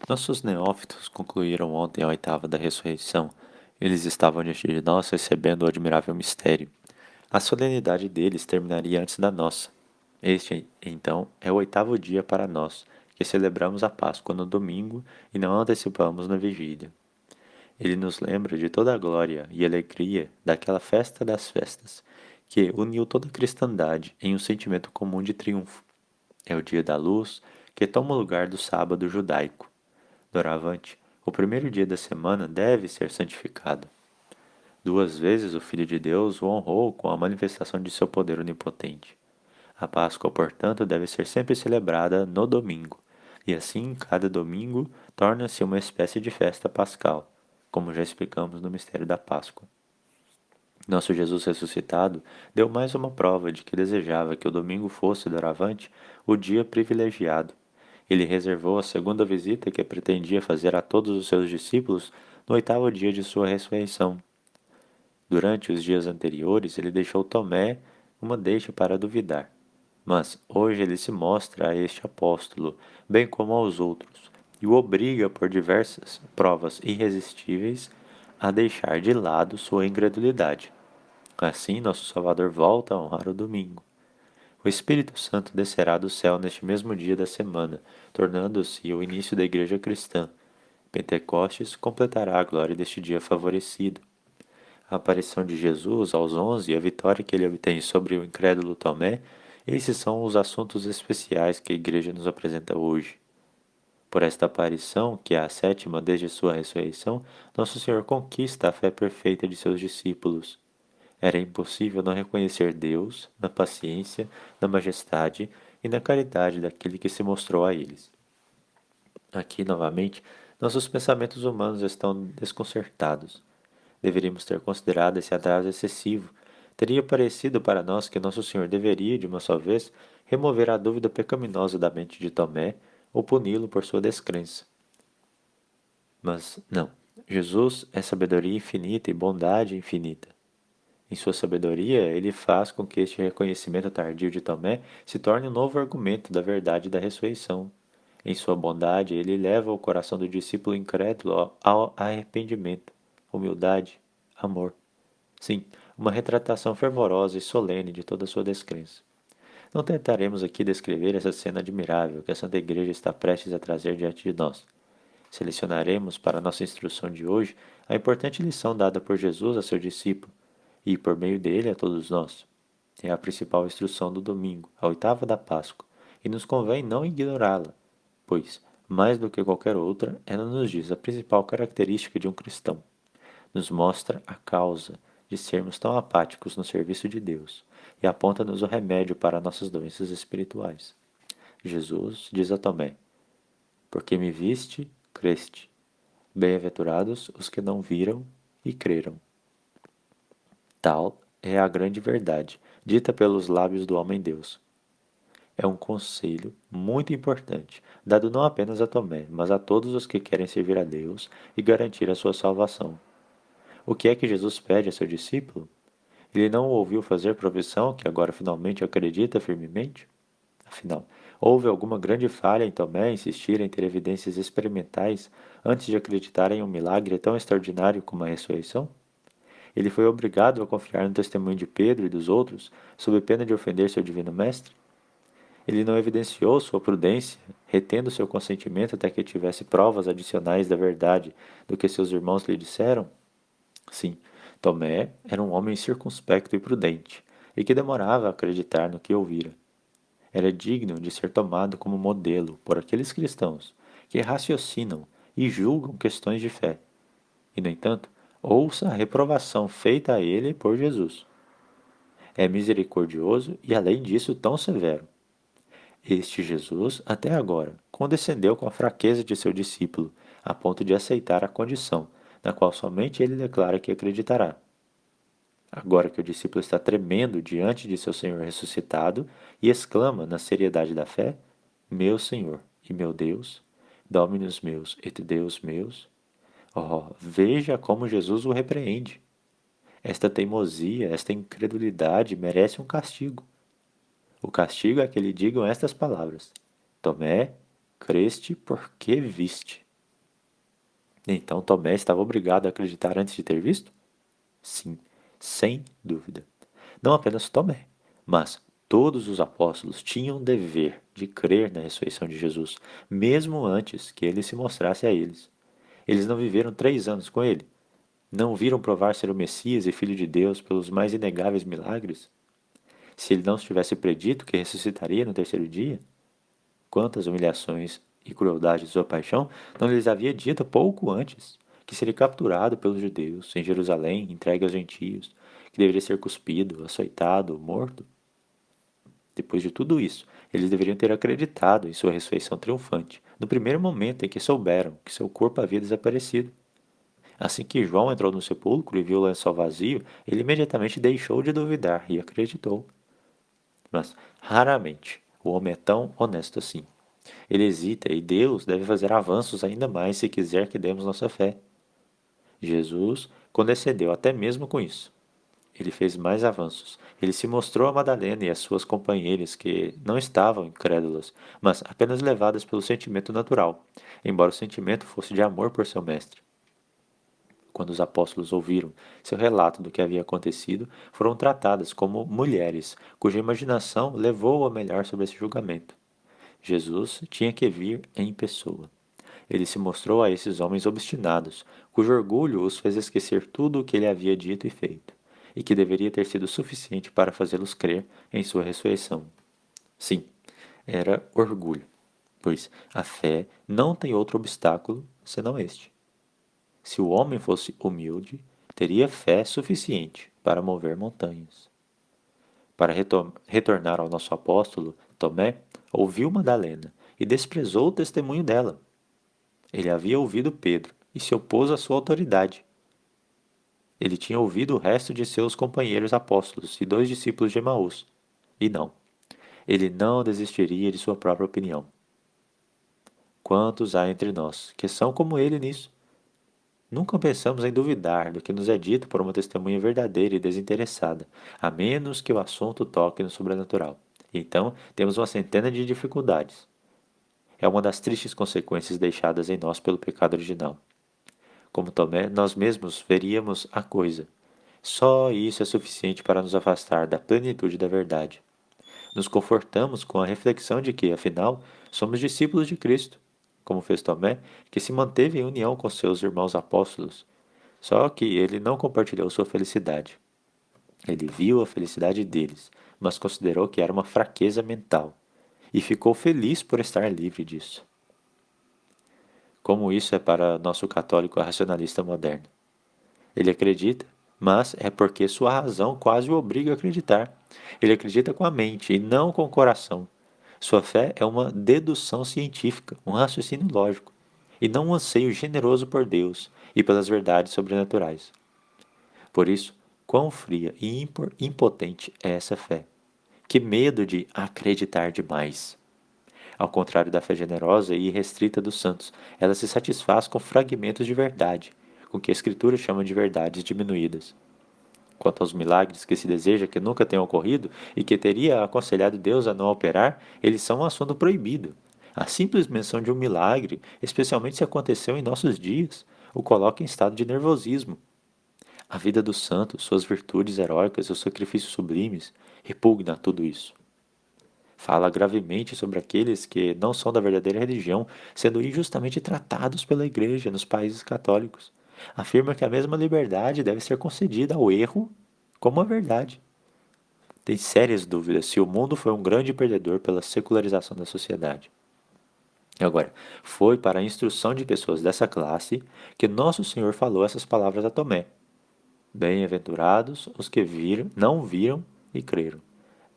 Nossos neófitos concluíram ontem a oitava da ressurreição. Eles estavam diante de nós recebendo o admirável mistério. A solenidade deles terminaria antes da nossa. Este, então, é o oitavo dia para nós, que celebramos a Páscoa no domingo e não antecipamos na vigília. Ele nos lembra de toda a glória e alegria daquela festa das festas, que uniu toda a cristandade em um sentimento comum de triunfo. É o dia da luz, que toma o lugar do sábado judaico. Doravante, o primeiro dia da semana deve ser santificado. Duas vezes o Filho de Deus o honrou com a manifestação de seu poder onipotente. A Páscoa, portanto, deve ser sempre celebrada no domingo, e assim cada domingo torna-se uma espécie de festa pascal, como já explicamos no mistério da Páscoa. Nosso Jesus ressuscitado deu mais uma prova de que desejava que o domingo fosse, doravante, o dia privilegiado. Ele reservou a segunda visita que pretendia fazer a todos os seus discípulos no oitavo dia de sua ressurreição. Durante os dias anteriores, ele deixou Tomé uma deixa para duvidar. Mas hoje ele se mostra a este apóstolo, bem como aos outros, e o obriga por diversas provas irresistíveis a deixar de lado sua incredulidade. Assim, nosso Salvador volta a honrar o domingo. O Espírito Santo descerá do céu neste mesmo dia da semana, tornando-se o início da Igreja cristã. Pentecostes completará a glória deste dia favorecido. A aparição de Jesus aos 11 e a vitória que ele obtém sobre o incrédulo Tomé, esses são os assuntos especiais que a Igreja nos apresenta hoje. Por esta aparição, que é a sétima desde sua ressurreição, Nosso Senhor conquista a fé perfeita de seus discípulos. Era impossível não reconhecer Deus na paciência, na majestade e na caridade daquele que se mostrou a eles. Aqui, novamente, nossos pensamentos humanos estão desconcertados. Deveríamos ter considerado esse atraso excessivo. Teria parecido para nós que Nosso Senhor deveria, de uma só vez, remover a dúvida pecaminosa da mente de Tomé ou puni-lo por sua descrença. Mas não. Jesus é sabedoria infinita e bondade infinita. Em sua sabedoria, ele faz com que este reconhecimento tardio de Tomé se torne um novo argumento da verdade da ressurreição. Em sua bondade, ele leva o coração do discípulo incrédulo ao arrependimento, humildade, amor. Sim, uma retratação fervorosa e solene de toda a sua descrença. Não tentaremos aqui descrever essa cena admirável que a Santa Igreja está prestes a trazer diante de nós. Selecionaremos para nossa instrução de hoje a importante lição dada por Jesus a seu discípulo e, por meio dele, a todos nós. É a principal instrução do domingo, a oitava da Páscoa, e nos convém não ignorá-la, pois, mais do que qualquer outra, ela nos diz a principal característica de um cristão. Nos mostra a causa de sermos tão apáticos no serviço de Deus e aponta-nos o remédio para nossas doenças espirituais. Jesus diz a Tomé: Porque me viste, creste. Bem-aventurados os que não viram e creram. Tal é a grande verdade, dita pelos lábios do homem-Deus. É um conselho muito importante, dado não apenas a Tomé, mas a todos os que querem servir a Deus e garantir a sua salvação. O que é que Jesus pede a seu discípulo? Ele não o ouviu fazer profissão que agora finalmente acredita firmemente? Afinal, houve alguma grande falha em Tomé insistir em ter evidências experimentais antes de acreditar em um milagre tão extraordinário como a ressurreição? Ele foi obrigado a confiar no testemunho de Pedro e dos outros, sob pena de ofender seu divino mestre? Ele não evidenciou sua prudência, retendo seu consentimento até que tivesse provas adicionais da verdade do que seus irmãos lhe disseram? Sim, Tomé era um homem circunspecto e prudente, e que demorava a acreditar no que ouvira. Era digno de ser tomado como modelo por aqueles cristãos que raciocinam e julgam questões de fé. E, no entanto, ouça a reprovação feita a ele por Jesus. É misericordioso e, além disso, tão severo. Este Jesus, até agora, condescendeu com a fraqueza de seu discípulo, a ponto de aceitar a condição, na qual somente ele declara que acreditará. Agora que o discípulo está tremendo diante de seu Senhor ressuscitado e exclama na seriedade da fé: Meu Senhor e meu Deus, Dominus meus et Deus meus. Oh, veja como Jesus o repreende. Esta teimosia, esta incredulidade merece um castigo. O castigo é que lhe digam estas palavras: Tomé, creste porque viste. Então Tomé estava obrigado a acreditar antes de ter visto? Sim, sem dúvida. Não apenas Tomé, mas todos os apóstolos tinham o dever de crer na ressurreição de Jesus, mesmo antes que ele se mostrasse a eles. Eles não viveram 3 anos com ele? Não viram provar ser o Messias e Filho de Deus pelos mais inegáveis milagres? Se ele não tivesse predito que ressuscitaria no terceiro dia? Quantas humilhações e crueldade de sua paixão não lhes havia dito pouco antes? Que seria capturado pelos judeus em Jerusalém, entregue aos gentios, que deveria ser cuspido, açoitado, morto? Depois de tudo isso, eles deveriam ter acreditado em sua ressurreição triunfante, no primeiro momento em que souberam que seu corpo havia desaparecido. Assim que João entrou no sepulcro e viu o lençol vazio, ele imediatamente deixou de duvidar e acreditou. Mas, raramente, o homem é tão honesto assim. Ele hesita e Deus deve fazer avanços ainda mais se quiser que demos nossa fé. Jesus condescendeu até mesmo com isso. Ele fez mais avanços. Ele se mostrou a Madalena e às suas companheiras que não estavam incrédulas, mas apenas levadas pelo sentimento natural, embora o sentimento fosse de amor por seu mestre. Quando os apóstolos ouviram seu relato do que havia acontecido, foram tratadas como mulheres, cuja imaginação levou a melhor sobre esse julgamento. Jesus tinha que vir em pessoa. Ele se mostrou a esses homens obstinados, cujo orgulho os fez esquecer tudo o que ele havia dito e feito, e que deveria ter sido suficiente para fazê-los crer em sua ressurreição. Sim, era orgulho, pois a fé não tem outro obstáculo senão este. Se o homem fosse humilde, teria fé suficiente para mover montanhas. Para retornar ao nosso apóstolo, Tomé ouviu Madalena e desprezou o testemunho dela. Ele havia ouvido Pedro e se opôs à sua autoridade. Ele tinha ouvido o resto de seus companheiros apóstolos e 2 discípulos de Emaús. E não, ele não desistiria de sua própria opinião. Quantos há entre nós que são como ele nisso? Nunca pensamos em duvidar do que nos é dito por uma testemunha verdadeira e desinteressada, a menos que o assunto toque no sobrenatural. Então, temos uma centena de dificuldades. É uma das tristes consequências deixadas em nós pelo pecado original. Como Tomé, nós mesmos veríamos a coisa. Só isso é suficiente para nos afastar da plenitude da verdade. Nos confortamos com a reflexão de que, afinal, somos discípulos de Cristo, como fez Tomé, que se manteve em união com seus irmãos apóstolos. Só que ele não compartilhou sua felicidade. Ele viu a felicidade deles, mas considerou que era uma fraqueza mental, e ficou feliz por estar livre disso. Como isso é para nosso católico racionalista moderno? Ele acredita, mas é porque sua razão quase o obriga a acreditar. Ele acredita com a mente e não com o coração. Sua fé é uma dedução científica, um raciocínio lógico, e não um anseio generoso por Deus e pelas verdades sobrenaturais. Por isso, quão fria e impotente é essa fé? Que medo de acreditar demais! Ao contrário da fé generosa e irrestrita dos santos, ela se satisfaz com fragmentos de verdade, com que a Escritura chama de verdades diminuídas. Quanto aos milagres que se deseja que nunca tenham ocorrido e que teria aconselhado Deus a não operar, eles são um assunto proibido. A simples menção de um milagre, especialmente se aconteceu em nossos dias, o coloca em estado de nervosismo. A vida dos santos, suas virtudes heróicas, seus sacrifícios sublimes, repugna tudo isso. Fala gravemente sobre aqueles que não são da verdadeira religião, sendo injustamente tratados pela Igreja nos países católicos. Afirma que a mesma liberdade deve ser concedida ao erro como à verdade. Tem sérias dúvidas se o mundo foi um grande perdedor pela secularização da sociedade. Agora, foi para a instrução de pessoas dessa classe que Nosso Senhor falou essas palavras a Tomé. Bem-aventurados os que não viram e creram.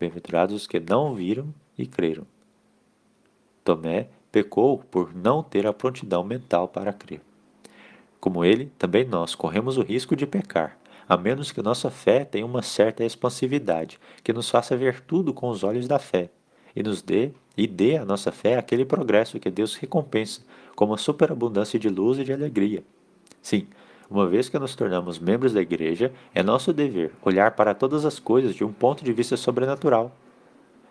Bem-aventurados os que não viram e creram. Tomé pecou por não ter a prontidão mental para crer. Como ele, também nós corremos o risco de pecar, a menos que nossa fé tenha uma certa expansividade, que nos faça ver tudo com os olhos da fé, e dê à nossa fé aquele progresso que Deus recompensa, como a superabundância de luz e de alegria. Sim, uma vez que nos tornamos membros da Igreja, é nosso dever olhar para todas as coisas de um ponto de vista sobrenatural.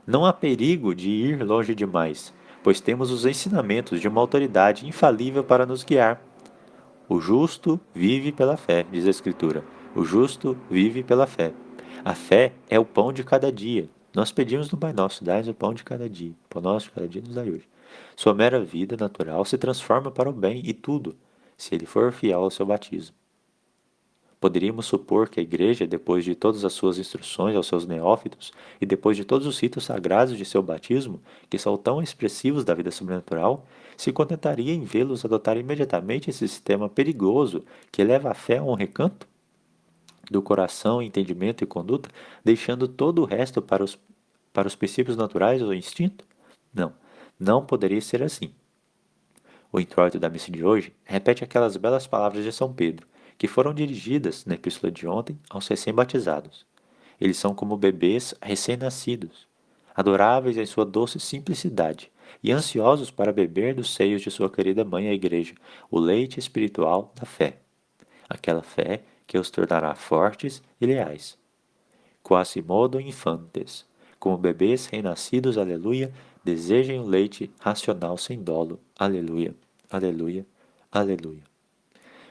Não há perigo de ir longe demais, pois temos os ensinamentos de uma autoridade infalível para nos guiar. O justo vive pela fé, diz a Escritura. O justo vive pela fé. A fé é o pão de cada dia. Nós pedimos no Pai Nosso, dai-nos o pão de cada dia. O pão nosso de cada dia nos dai hoje. Sua mera vida natural se transforma para o bem e tudo, se ele for fiel ao seu batismo. Poderíamos supor que a Igreja, depois de todas as suas instruções aos seus neófitos e depois de todos os ritos sagrados de seu batismo, que são tão expressivos da vida sobrenatural, se contentaria em vê-los adotar imediatamente esse sistema perigoso que leva a fé a um recanto do coração, entendimento e conduta, deixando todo o resto para os princípios naturais ou instinto? Não, não poderia ser assim. O introito da missa de hoje repete aquelas belas palavras de São Pedro, que foram dirigidas na epístola de ontem aos recém-batizados. Eles são como bebês recém-nascidos, adoráveis em sua doce simplicidade e ansiosos para beber dos seios de sua querida mãe a Igreja, o leite espiritual da fé. Aquela fé que os tornará fortes e leais. Quasimodo infantes, como bebês renascidos, aleluia, desejem o leite racional sem dolo, aleluia, aleluia, aleluia.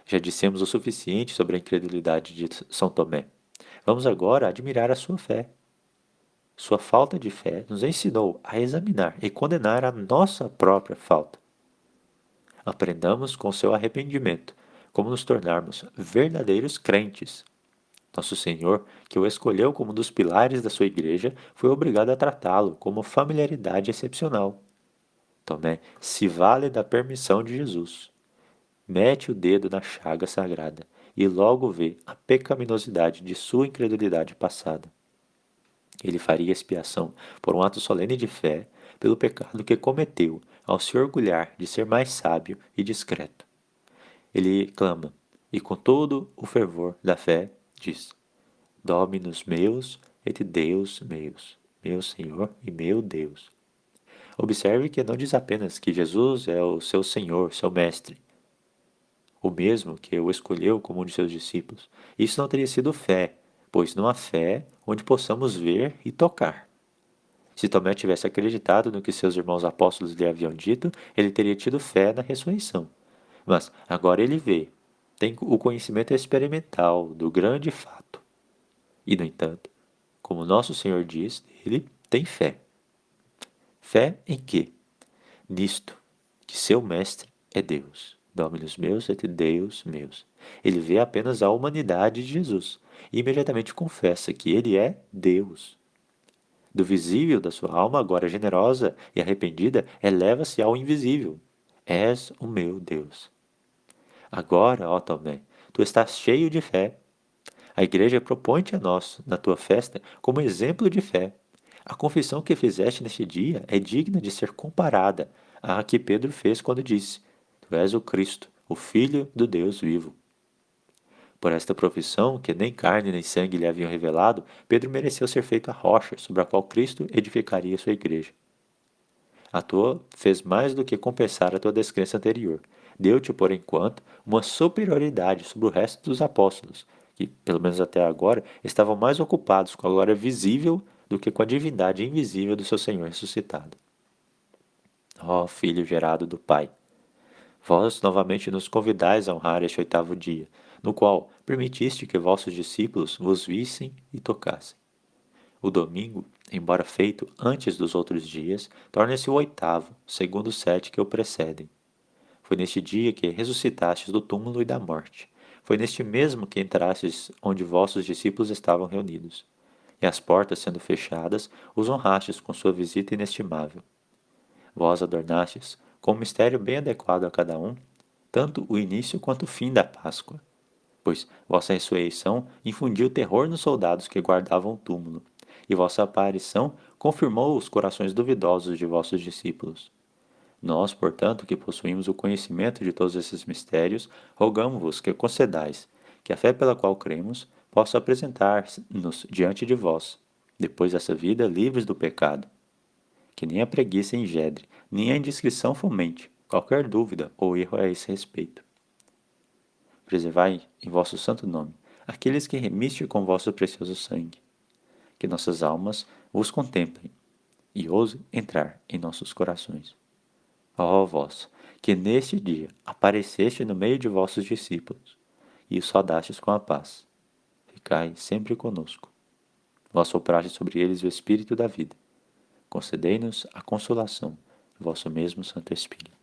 Já dissemos o suficiente sobre a incredulidade de São Tomé. Vamos agora admirar a sua fé. Sua falta de fé nos ensinou a examinar e condenar a nossa própria falta. Aprendamos com seu arrependimento como nos tornarmos verdadeiros crentes. Nosso Senhor, que o escolheu como um dos pilares da sua igreja, foi obrigado a tratá-lo como familiaridade excepcional. Tomé se vale da permissão de Jesus. Mete o dedo na chaga sagrada e logo vê a pecaminosidade de sua incredulidade passada. Ele faria expiação por um ato solene de fé pelo pecado que cometeu ao se orgulhar de ser mais sábio e discreto. Ele clama, e com todo o fervor da fé, diz: Dominus meus et Deus meus, meu Senhor e meu Deus. Observe que não diz apenas que Jesus é o seu Senhor, seu Mestre, o mesmo que o escolheu como um de seus discípulos. Isso não teria sido fé, pois não há fé onde possamos ver e tocar. Se Tomé tivesse acreditado no que seus irmãos apóstolos lhe haviam dito, ele teria tido fé na ressurreição. Mas agora ele vê, tem o conhecimento experimental do grande fato. E, no entanto, como nosso Senhor diz, ele tem fé. Fé em quê? Nisto, que seu mestre é Deus. Dominus meus et Deus meus. Ele vê apenas a humanidade de Jesus e imediatamente confessa que ele é Deus. Do visível da sua alma, agora generosa e arrependida, eleva-se ao invisível. És o meu Deus. Agora, ó Tomé, tu estás cheio de fé. A igreja propõe-te a nós, na tua festa, como exemplo de fé. A confissão que fizeste neste dia é digna de ser comparada à que Pedro fez quando disse: Tu és o Cristo, o Filho do Deus vivo. Por esta profissão, que nem carne nem sangue lhe haviam revelado, Pedro mereceu ser feito a rocha sobre a qual Cristo edificaria sua igreja. A tua fez mais do que compensar a tua descrença anterior. Deu-te, por enquanto, uma superioridade sobre o resto dos apóstolos, que, pelo menos até agora, estavam mais ocupados com a glória visível do que com a divindade invisível do seu Senhor ressuscitado. Ó Filho gerado do Pai, vós novamente nos convidais a honrar este 8º dia, no qual permitiste que vossos discípulos vos vissem e tocassem. O domingo, embora feito antes dos outros dias, torna-se o 8º, segundo os 7 que o precedem. Foi neste dia que ressuscitastes do túmulo e da morte. Foi neste mesmo que entrastes onde vossos discípulos estavam reunidos. E as portas sendo fechadas, os honrastes com sua visita inestimável. Vós adornastes, com um mistério bem adequado a cada um, tanto o início quanto o fim da Páscoa. Pois vossa ressurreição infundiu terror nos soldados que guardavam o túmulo, e vossa aparição confirmou os corações duvidosos de vossos discípulos. Nós, portanto, que possuímos o conhecimento de todos esses mistérios, rogamo-vos que concedais que a fé pela qual cremos possa apresentar-nos diante de vós, depois dessa vida, livres do pecado. Que nem a preguiça engedre, nem a indiscrição fomente qualquer dúvida ou erro a esse respeito. Preservai em vosso santo nome aqueles que remiste com vosso precioso sangue. Que nossas almas vos contemplem e ousem entrar em nossos corações. Ó vós, que neste dia apareceste no meio de vossos discípulos, e os saudastes com a paz. Ficai sempre conosco. Vós soprastes sobre eles o Espírito da vida. Concedei-nos a consolação, vosso mesmo Santo Espírito.